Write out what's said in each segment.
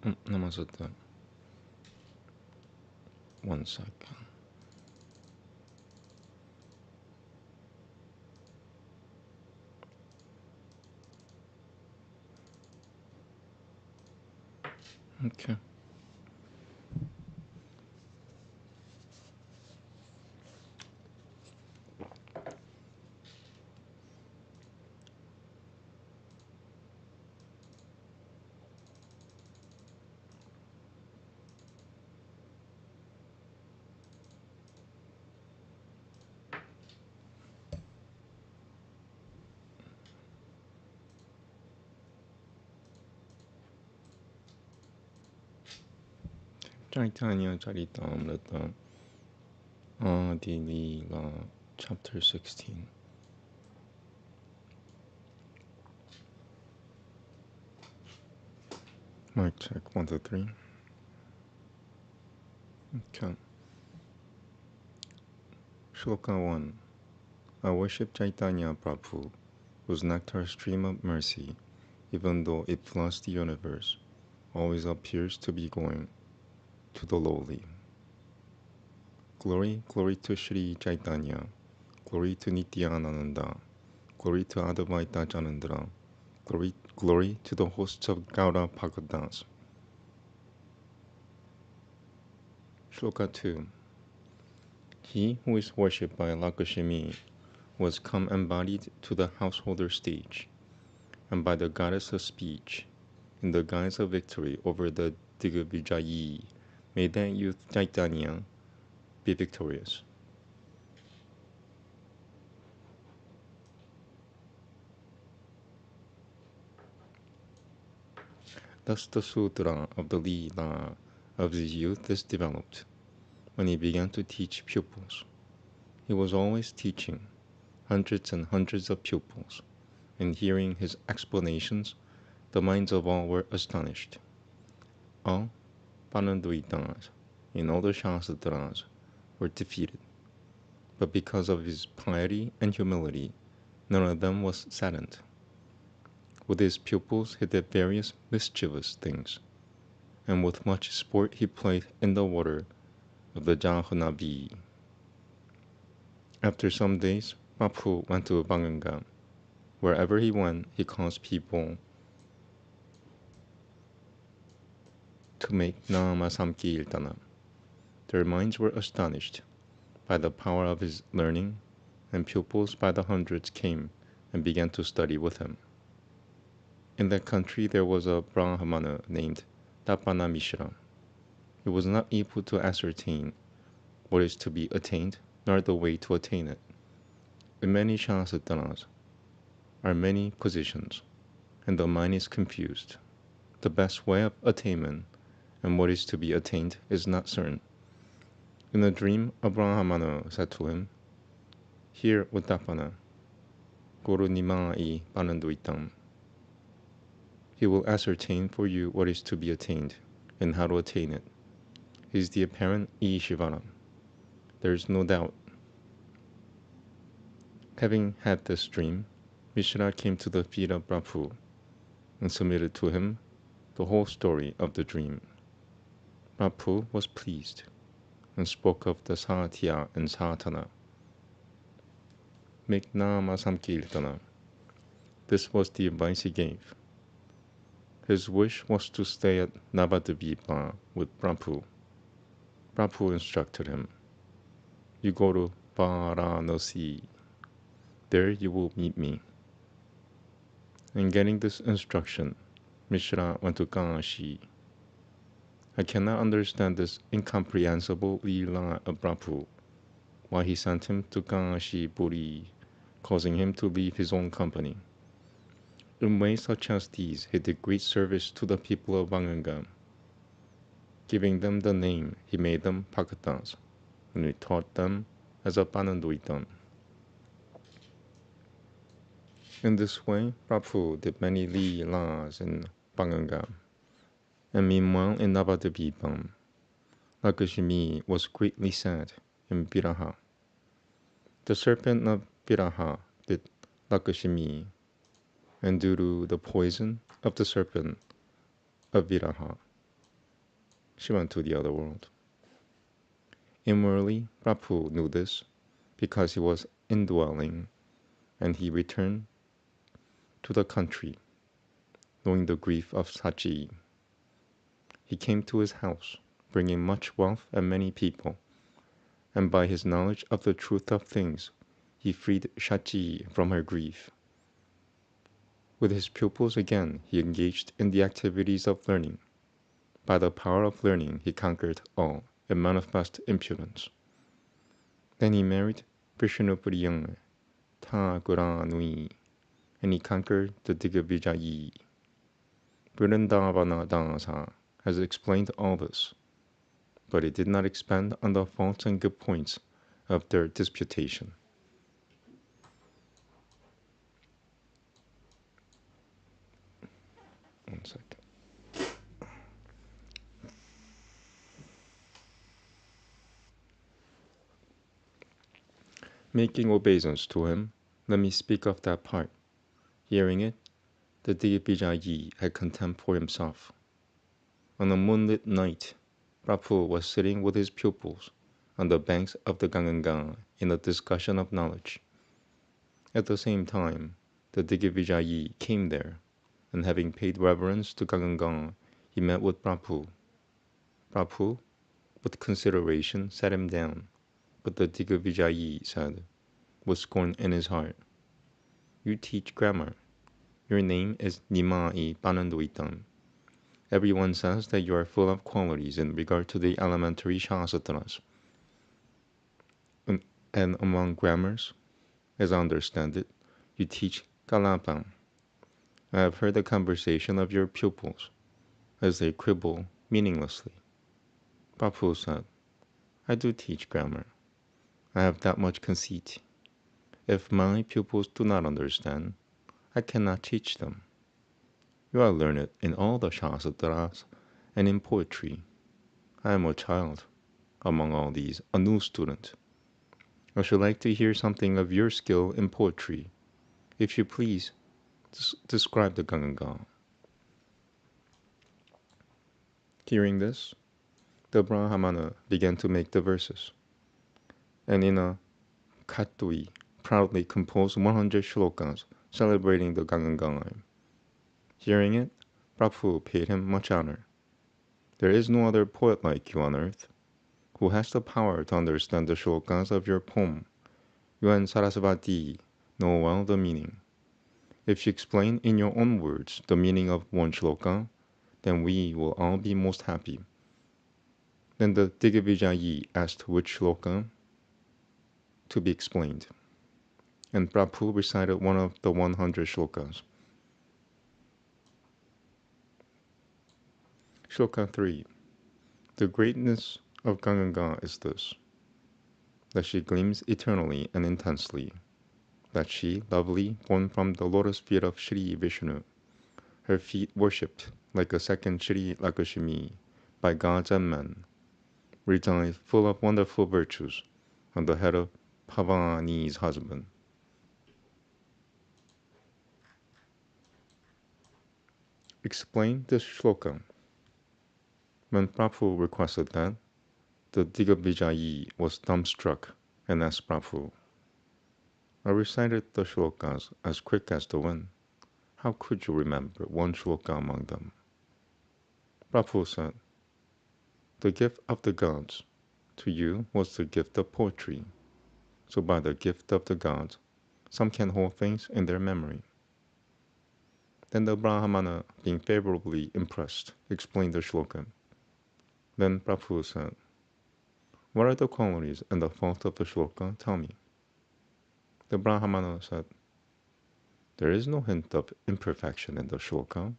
Namaste. 1 second. Okay. Caitanya Caritamrta, Adi-lila, chapter 16. Mic check, 1, 2, 3. Okay. Shloka 1. I worship Chaitanya Prabhu, whose nectar stream of mercy, even though it floods the universe, always appears to be going to the lowly. Glory, glory to Sri Chaitanya, glory to Nityananda, glory to Advaita Janandra, glory to the hosts of Gaura Bhagadas. Shloka 2. He who is worshipped by Lakshmi was come embodied to the householder stage, and by the goddess of speech, in the guise of victory over the Digvijayi, may that youth Chaitanya be victorious. Thus the sutra of the Leela of the youth is developed. When he began to teach pupils, he was always teaching hundreds and hundreds of pupils, and hearing his explanations, the minds of all were astonished. All Pananduitas in all the Shastras were defeated, but because of his piety and humility, none of them was saddened. With his pupils he did various mischievous things, and with much sport he played in the water of the Jahanavi. After some days, Prabhu went to Banganga. Wherever he went, he caused people to make Namaste. Their minds were astonished by the power of his learning, and pupils by the hundreds came and began to study with him. In that country there was a Brahmana named Tapana Mishra. He was not able to ascertain what is to be attained, nor the way to attain it. In many Shastras are many positions, and the mind is confused. The best way of attainment and what is to be attained is not certain. In a dream, a Brahmana said to him, "Here, Uttapana, Guru Nimai Pananduitam. He will ascertain for you what is to be attained and how to attain it. He is the apparent Ishvara. There is no doubt." Having had this dream, Mishra came to the feet of Prabhu and submitted to him the whole story of the dream. Prabhu was pleased and spoke of the Satya and Satana. Make Nama Samkirtana. This was the advice he gave. His wish was to stay at Navadvipa with Prabhu. Prabhu instructed him, "You go to Varanasi. There you will meet me." In getting this instruction, Mishra went to Kashi. I cannot understand this incomprehensible Leela of Prabhu, why he sent him to Kashi Puri, causing him to leave his own company. In ways such as these, he did great service to the people of Banganga. Giving them the name, he made them Bhagatas, and he taught them as a Pananduitam. In this way, Prabhu did many Leelas in Banganga. And meanwhile in Navadvipam, Lakshmi was greatly sad in Viraha. The serpent of Viraha bit Lakshmi, and due to the poison of the serpent of Viraha, She went to the other world. Inwardly, Prabhu knew this because he was indwelling, and he returned to the country, knowing the grief of Sachi. He came to his house, bringing much wealth and many people, and by his knowledge of the truth of things, he freed Shachi from her grief. With his pupils again, he engaged in the activities of learning. By the power of learning, he conquered all and manifest impudence. Then he married Vishnupriya Thakuranui, and he conquered the Digvijayi. Vrindavana Dasa has explained all this, but it did not expand on the faults and good points of their disputation. One second. Making obeisance to him, let me speak of that part. Hearing it, the Digvijayi had contempt for himself. On a moonlit night, Prabhu was sitting with his pupils on the banks of the Ganga in a discussion of knowledge. At the same time, the Digvijayi came there, and having paid reverence to Ganga, he met with Prabhu. Prabhu, with consideration, sat him down, but the Digvijayi said, with scorn in his heart, "You teach grammar. Your name is Nimai Pananduitam. Everyone says that you are full of qualities in regard to the elementary shastras. And among grammars, as I understand it, you teach Kalapam. I have heard the conversation of your pupils, as they quibble meaninglessly." Prabhu said, "I do teach grammar. I have that much conceit. If my pupils do not understand, I cannot teach them. You are learned in all the shastras and in poetry. I am a child, among all these, a new student. I should like to hear something of your skill in poetry. If you please, describe the Ganga." Hearing this, the Brahmana began to make the verses, and in a Khatui proudly composed 100 shlokas celebrating the Ganga. Hearing it, Prabhu paid him much honor. "There is no other poet like you on earth, who has the power to understand the shlokas of your poem. You and Sarasvati know well the meaning. If you explain in your own words the meaning of one shloka, then we will all be most happy." Then the Digvijayi asked which shloka to be explained, and Prabhu recited one of the 100 shlokas. Shloka 3. The greatness of Ganga is this, that she gleams eternally and intensely, that she, lovely, born from the lotus feet of Shri Vishnu, her feet worshipped like a second Shri Lakshmi by gods and men, resides full of wonderful virtues on the head of Pavani's husband. Explain this shloka. When Prabhu requested that, the Digvijayi was dumbstruck and asked Prabhu, "I recited the shlokas as quick as the wind. How could you remember one shloka among them?" Prabhu said, "The gift of the gods to you was the gift of poetry. So by the gift of the gods, some can hold things in their memory." Then the Brahmana, being favorably impressed, explained the shloka. Then Prabhu said, "What are the qualities and the faults of the shloka? Tell me." The Brahmana said, "There is no hint of imperfection in the shloka.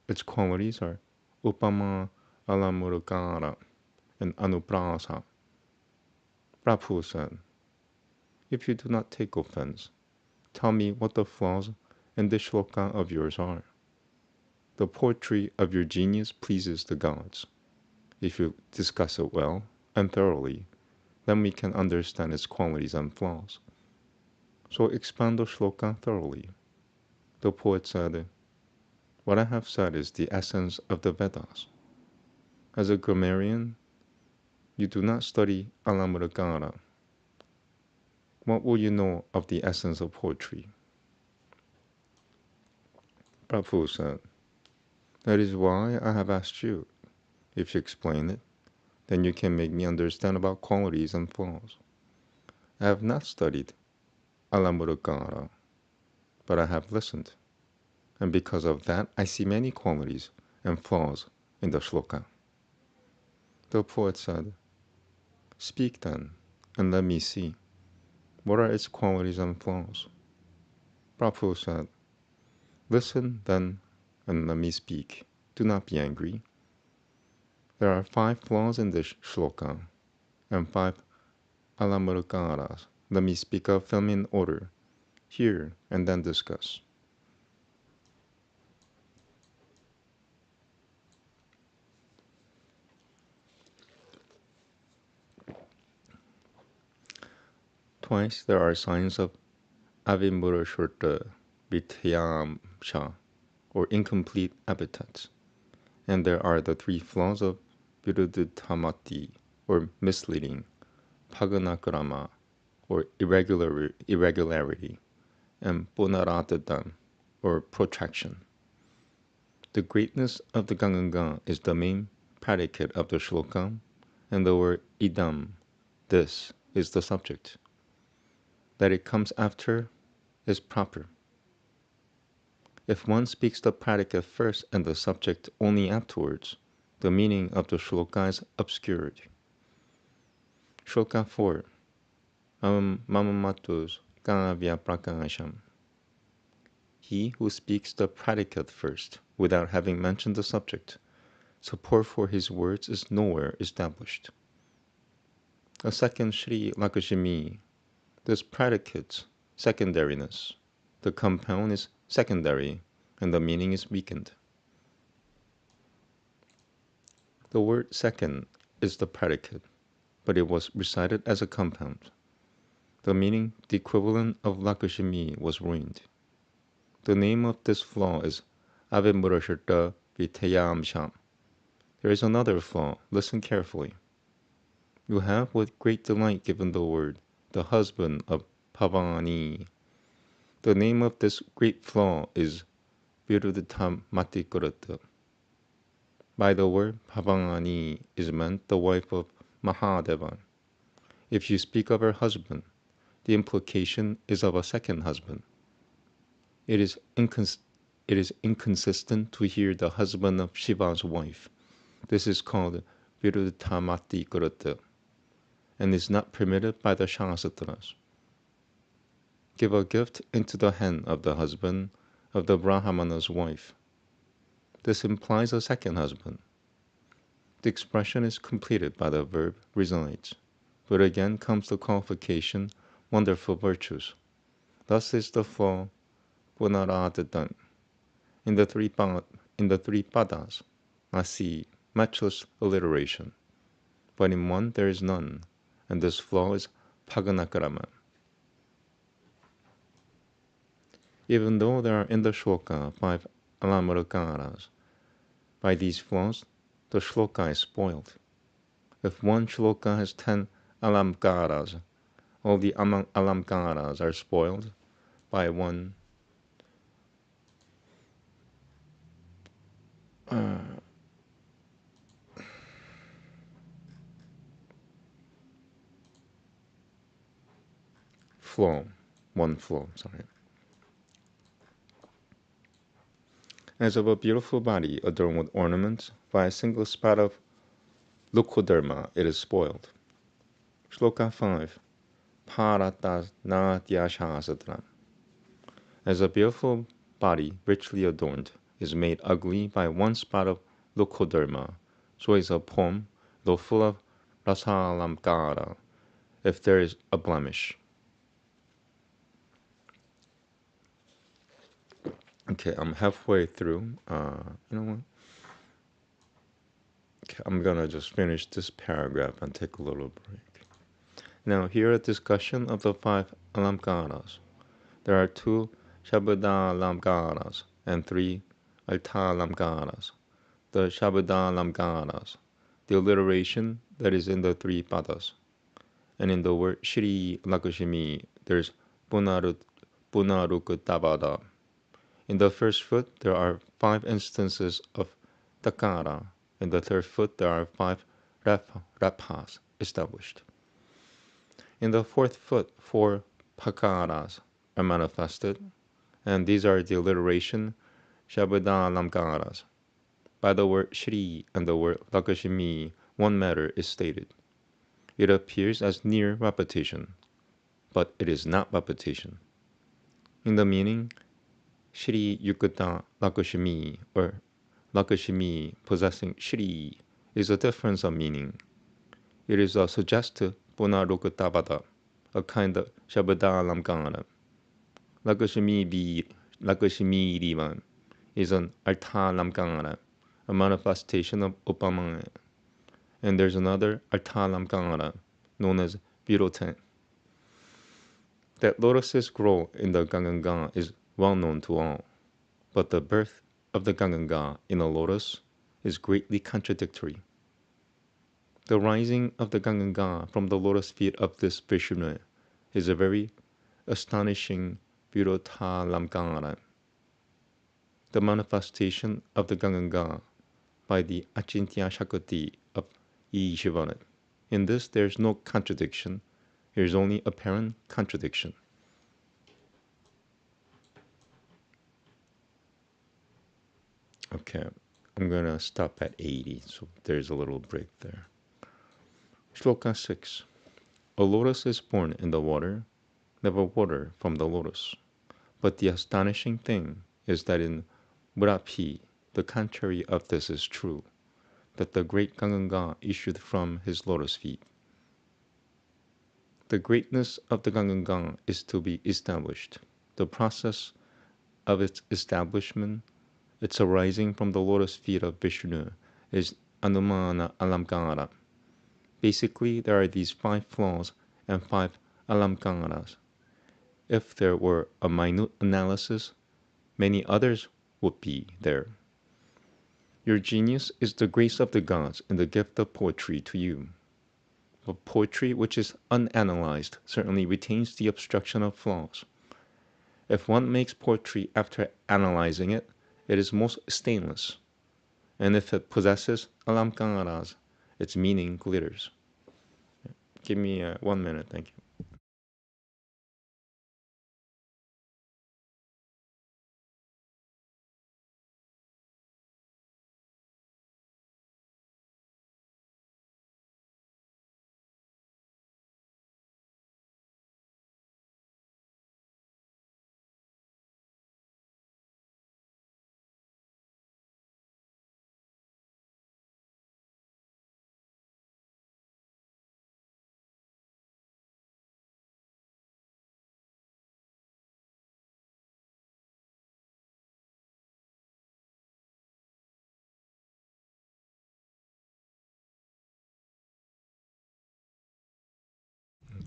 Its qualities are upama, alamurukara, and anuprasa." Prabhu said, "If you do not take offense, tell me what the flaws in this shloka of yours are. The poetry of your genius pleases the gods. If you discuss it well and thoroughly, then we can understand its qualities and flaws. So expound the shloka thoroughly." The poet said, "What I have said is the essence of the Vedas. As a grammarian, you do not study Āmēn. What will you know of the essence of poetry? Prabhu said, that is why I have asked you. If you explain it, then you can make me understand about qualities and flaws. I have not studied Āmēn, but I have listened, and because of that I see many qualities and flaws in the shloka. The poet said, speak then, and let me see. What are its qualities and flaws? Prabhu said, listen then, and let me speak. Do not be angry. There are 5 flaws in this shloka, and 5 Āmēn. Let me speak of them in order, here and then discuss. Twice there are signs of avimurashurta vityamsha, or incomplete epithets, and there are the 3 flaws of viruddhamati, or misleading, paganakrama, or irregularity, and punaradadan, or protraction. The greatness of the Ganga is the main predicate of the shloka, and the word idam, this, is the subject. That it comes after is proper. If one speaks the predicate first and the subject only afterwards, the meaning of the shloka is obscured. Shloka 4. Mamamatus kavya prakasham. He who speaks the predicate first, without having mentioned the subject, support for his words is nowhere established. A second Shri Lakshmi. This predicate's secondariness. The compound is secondary, and the meaning is weakened. The word second is the predicate, but it was recited as a compound. The meaning, the equivalent of Lakshmi, was ruined. The name of this flaw is avimurashurta vityamsha. There is another flaw. Listen carefully. You have with great delight given the word, the husband of Pavani. The name of this great flaw is viruddhamati. By the word Pavani is meant the wife of Mahadeva. If you speak of her husband, the implication is of a second husband. It is inconsistent to hear the husband of Shiva's wife. This is called viruddhamati, and is not permitted by the Shastras. Give a gift into the hand of the husband of the Brahmana's wife. This implies a second husband. The expression is completed by the verb resides, but again comes the qualification, wonderful virtues. Thus is the flaw punaradadan. In the three padas, I see matchless alliteration, but in one there is none, and this flaw is paganakrama. Even though there are in the shloka 5 alamrakaras, by these flaws the shloka is spoiled. If one shloka has 10 alamkaras, all the alamkaras are spoiled by one flaw. As of a beautiful body adorned with ornaments, by a single spot of lukodharma it is spoiled. Shloka 5. Paratas natyashasatram. As a beautiful body richly adorned is made ugly by one spot of lukodharma, so is a poem, though full of rasalamkara, if there is a blemish. Okay, I'm halfway through. You know what? Okay, I'm gonna just finish this paragraph and take a little break. Now, here a discussion of the 5 alamkaras. There are 2 shabdalamkaras and 3 altalamkaras. The shabdalamkaras the alliteration that is in the three padas. And in the word Shri Lakshmi, there's Punarukuttabada. In the first foot, there are 5 instances of Takara. In the third foot, there are 5 Raphas established. In the fourth foot, 4 Pakaras are manifested, and these are the alliteration Shabadalamkaras. By the word Shri and the word Lakshmi, one matter is stated. It appears as near repetition, but it is not repetition. In the meaning, Shri Yukata Lakshmi or Lakshmi possessing Shri is a difference of meaning. It is a suggestive Punarukuttabada, a kind of Shabadalamkara. Lakshmi Rivan is an Arthalamkara, a manifestation of Upamaya. And there's another Arthalamkara known as Viroten. That lotuses grow in the Ganga is well known to all, but the birth of the Ganga in a lotus is greatly contradictory. The rising of the Ganga from the lotus feet of this Vishnu is a very astonishing Virothalamkara. The manifestation of the Ganga by the Achintya Shakti of Ishvara. In this there is no contradiction, there is only apparent contradiction. Okay, I'm going to stop at 80, so there's a little break there. Shloka 6. A lotus is born in the water, never water from the lotus. But the astonishing thing is that in Murapi, the contrary of this is true, that the great Ganga issued from his lotus feet. The greatness of the Ganga is to be established. The process of its establishment, its arising from the lotus feet of Vishnu, is Anumana Alamkara. Basically, there are these 5 flaws and 5 Alamkaras. If there were a minute analysis, many others would be there. Your genius is the grace of the gods and the gift of poetry to you. But poetry which is unanalyzed certainly retains the obstruction of flaws. If one makes poetry after analyzing it, it is most stainless. And if it possesses alamkaras, its meaning glitters. Give me 1 minute, thank you.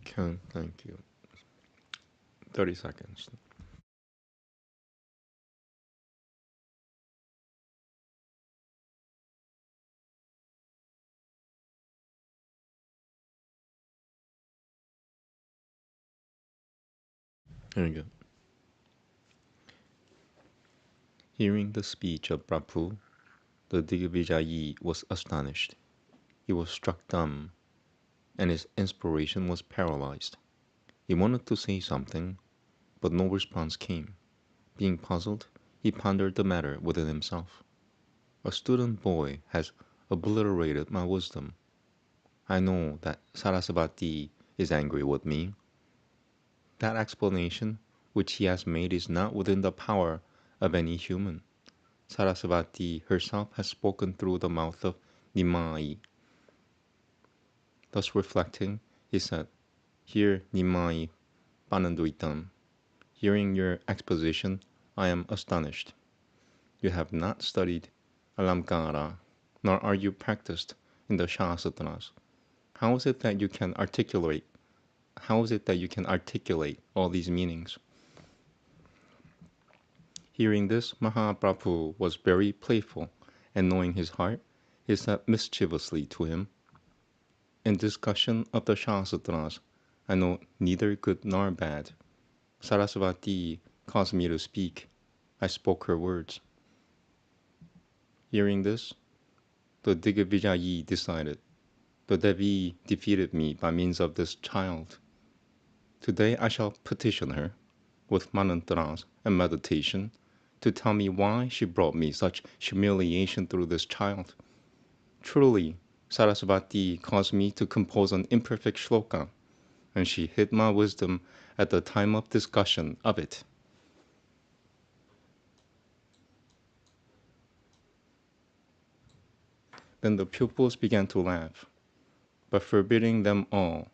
Okay, thank you. 30 seconds. There you go. Hearing the speech of Prabhu, the Digvijayi was astonished. He was struck dumb, and his inspiration was paralyzed. He wanted to say something, but no response came. Being puzzled, he pondered the matter within himself. A student boy has obliterated my wisdom. I know that Sarasvati is angry with me. That explanation which he has made is not within the power of any human. Sarasvati herself has spoken through the mouth of Nimai. Thus reflecting, he said, Here, Nimai Pananduitam, hearing your exposition, I am astonished. You have not studied Alamkara, nor are you practiced in the Shastras. How is it that you can articulate all these meanings? Hearing this, Mahaprabhu was very playful, and knowing his heart, he said mischievously to him. In discussion of the Shastras, I know neither good nor bad. Sarasvati caused me to speak. I spoke her words. Hearing this, the Digvijayi decided, the Devi defeated me by means of this child. Today I shall petition her, with mantras and meditation, to tell me why she brought me such humiliation through this child. Truly, Sarasvati caused me to compose an imperfect shloka, and she hid my wisdom at the time of discussion of it. Then the pupils began to laugh, but forbidding them all,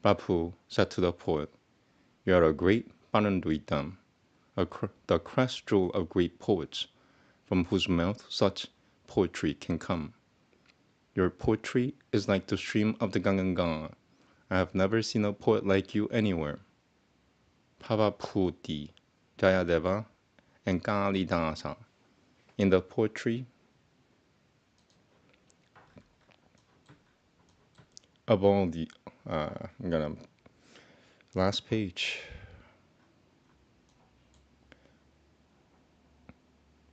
Prabhu said to the poet, "You are a great Pananduitam, the crest jewel of great poets, from whose mouth such poetry can come. Your poetry is like the stream of the Ganga. I have never seen a poet like you anywhere." Pavaputi, Jayadeva, and Kalidasa. In the poetry of all the, I'm gonna, last page.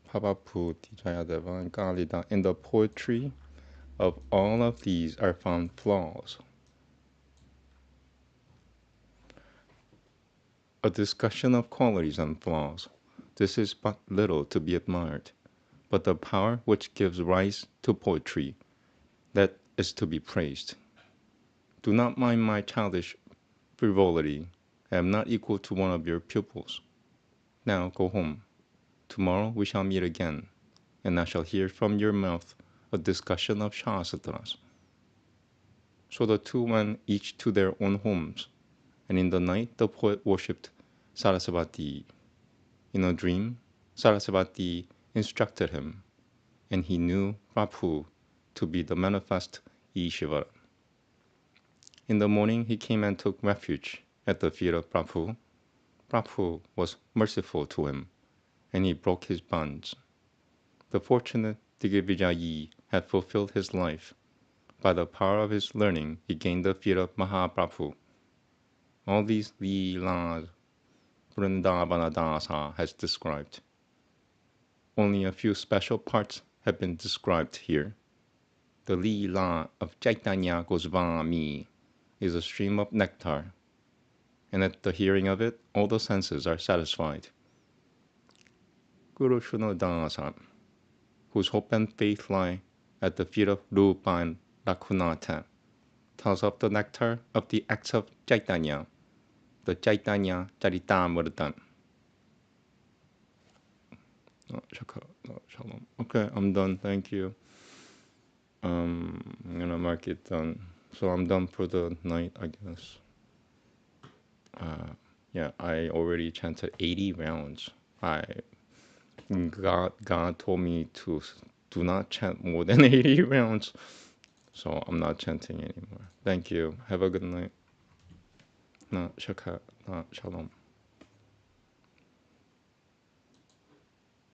Pavaputi, Jayadeva, and Kalida. In the poetry of all of these are found flaws. A discussion of qualities and flaws. This is but little to be admired, but the power which gives rise to poetry, that is to be praised. Do not mind my childish frivolity. I am not equal to one of your pupils. Now go home. Tomorrow we shall meet again, and I shall hear from your mouth a discussion of Shastras. So the two went each to their own homes, and in the night the poet worshipped Sarasvati. In a dream, Sarasvati instructed him, and he knew Prabhu to be the manifest Ishvara. In the morning he came and took refuge at the feet of Prabhu. Prabhu was merciful to him, and he broke his bonds. The fortunate Digvijayi had fulfilled his life. By the power of his learning, he gained the feet of Mahaprabhu. All these Leelas Vrindavanadasa has described. Only a few special parts have been described here. The Leela of Caitanya Gosvami is a stream of nectar, and at the hearing of it, all the senses are satisfied. Guru Shunodasan, whose hope and faith lie at the feet of Rupa and Raghunatha, tells of the nectar of the acts of Caitanya, the Caitanya Caritamrta. Okay, I'm done. Thank you. I'm gonna mark it done. So I'm done for the night, I guess. Yeah, I already chanted 80 rounds. God told me to do not chant more than 80 rounds. So I'm not chanting anymore. Thank you. Have a good night. Na shaka, na shalom.